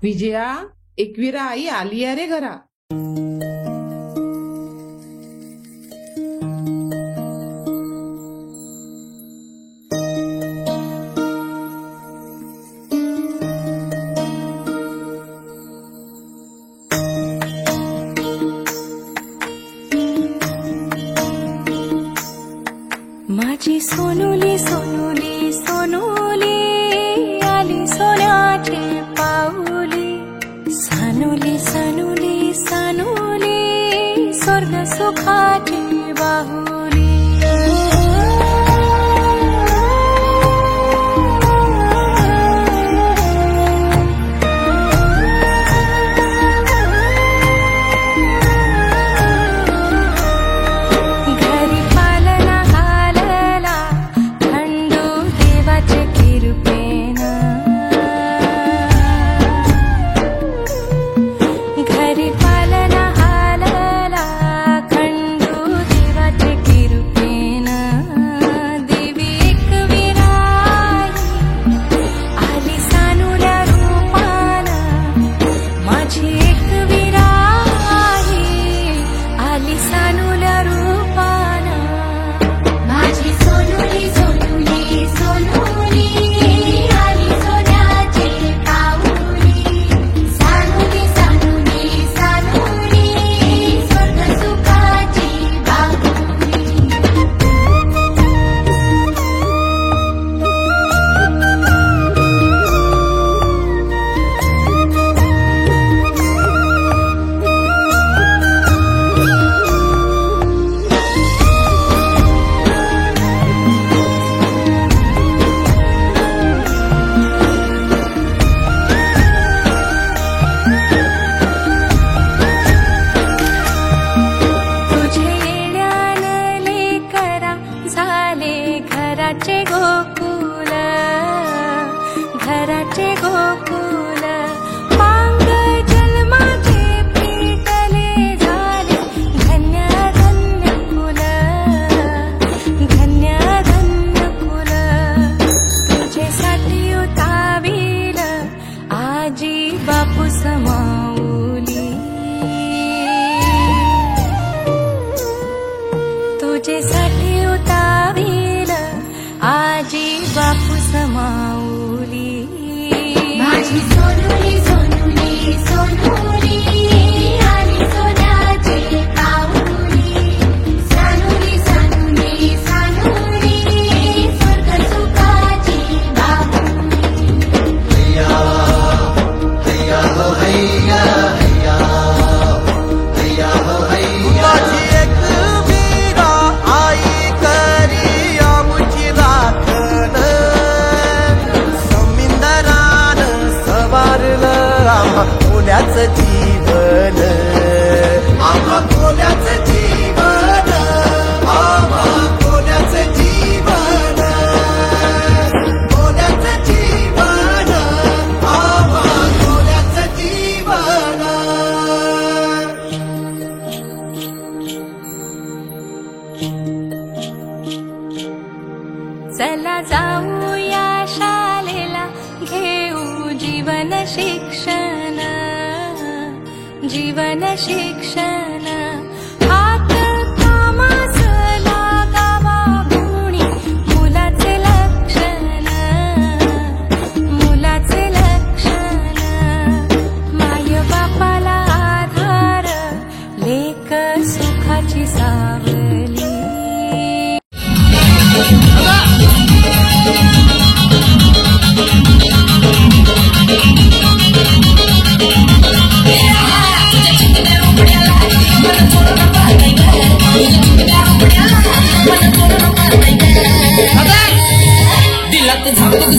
विजया, एकवीरा आई आली आहे रे घरा. माझी सोनुली सोनुली सोनुली आली सोन्याची पाऊली. सानुली सानुली सानुली स्वर्ग सुखाची बाहुली. घराचे गोकुल घराचे गोकुल पांग जन्माचे पेटले झाले. धन्य धन्य कुल धन्य धन्य कुल. तुझ्यासाठी उतावील आजी बापू समाऊली. तुझ्यासाठी उतावील आजी बापू समाऊली. माझी सोनुली सोनुली सोनुली आली सोन्याची पाऊली. सानुली सानुली सानुली स्वर्ग सुखाची बाहुली. हैया हैया हो हैया हैया हैया हो हैया. माझी एक वीरा आई करी आमुची राखण. समिंदरान सवारलं आम्हा कोल्याचं जीवन. आम्हा कोल्याचं जीवन. आम्हा कोल्याचं जीवन. कोल्याचं जीवन. आम्हा कोल्याचं जीवन. चला जाऊया शाळेला घेऊ जीवन शिक्षण. जीवन शिक्षण हात कामास लागावा गुणी. मुलाचे लक्षण मुलाचे लक्षण. माय बापाला आधार लेक सुखाची सावली. दिलात झापक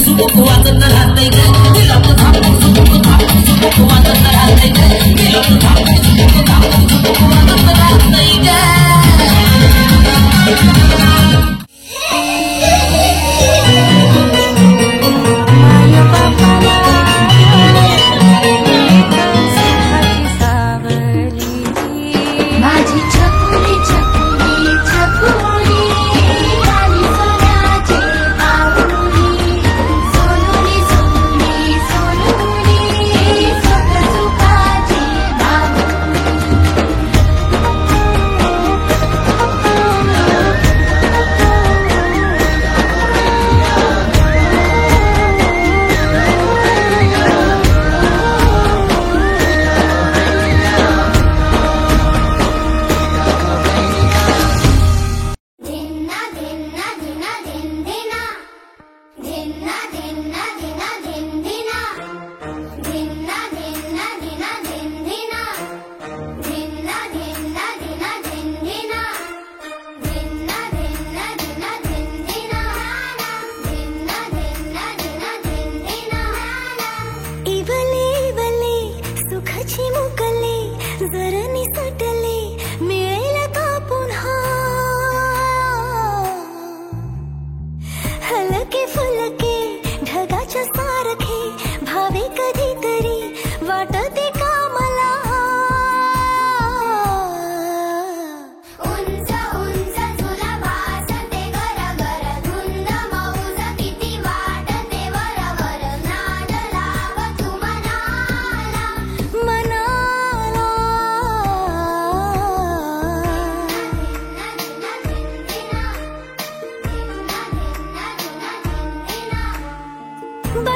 झुपक वाजत राहतंय ग. दिलात झापक झुपक वाजत राहतंय ग. दिलात झापक झुपक वाजत राहतंय ग. माझी छकुली छकुली छकुली आली सोन्याची पाऊली. सोनुली सोनुली सोनुली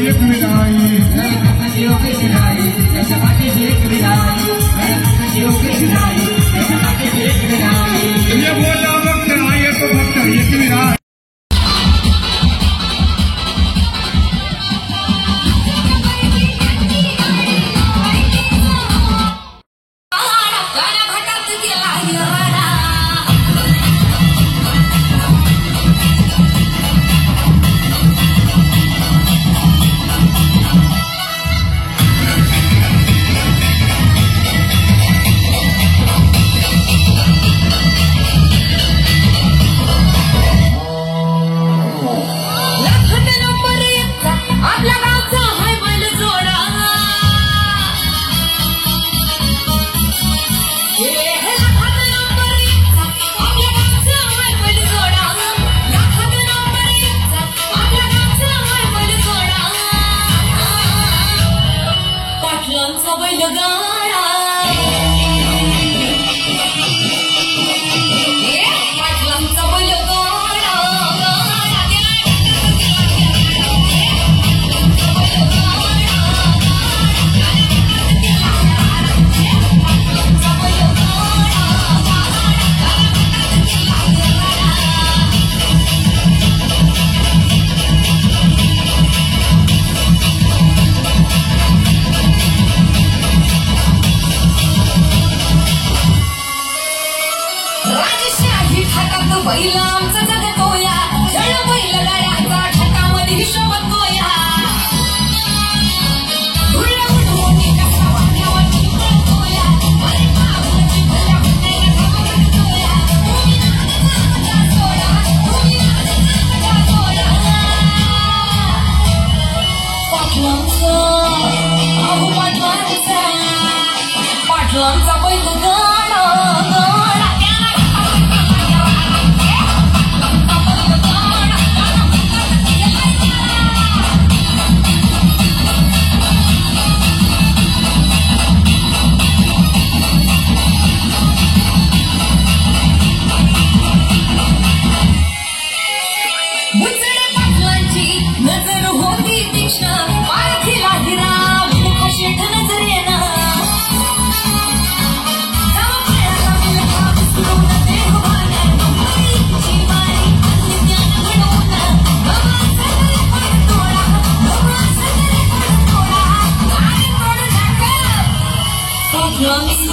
एक विदाई गणपती योगी विदाई गणपती एक विदाई गणपती योगी विदाई गणपती एक विदाई ये बोला भक्त आए तो भक्त एक विदाई बैलांचा जगतोया जळ बैलगाड्याचा छटामध्ये हिशोब गोया धुळ्या उडवून कसा वाट्यावरती पळतोया अरे बाबूची भल्या भुट्याला घाबरतोया तुम्ही नाचा सोडा तुम्ही नाचा सोडा पाटलांचा अहो पाटलांचा बैलगाडा नजर होती तीक्ष्ण पारखीला हिरा मुख शेठ नजरेना Long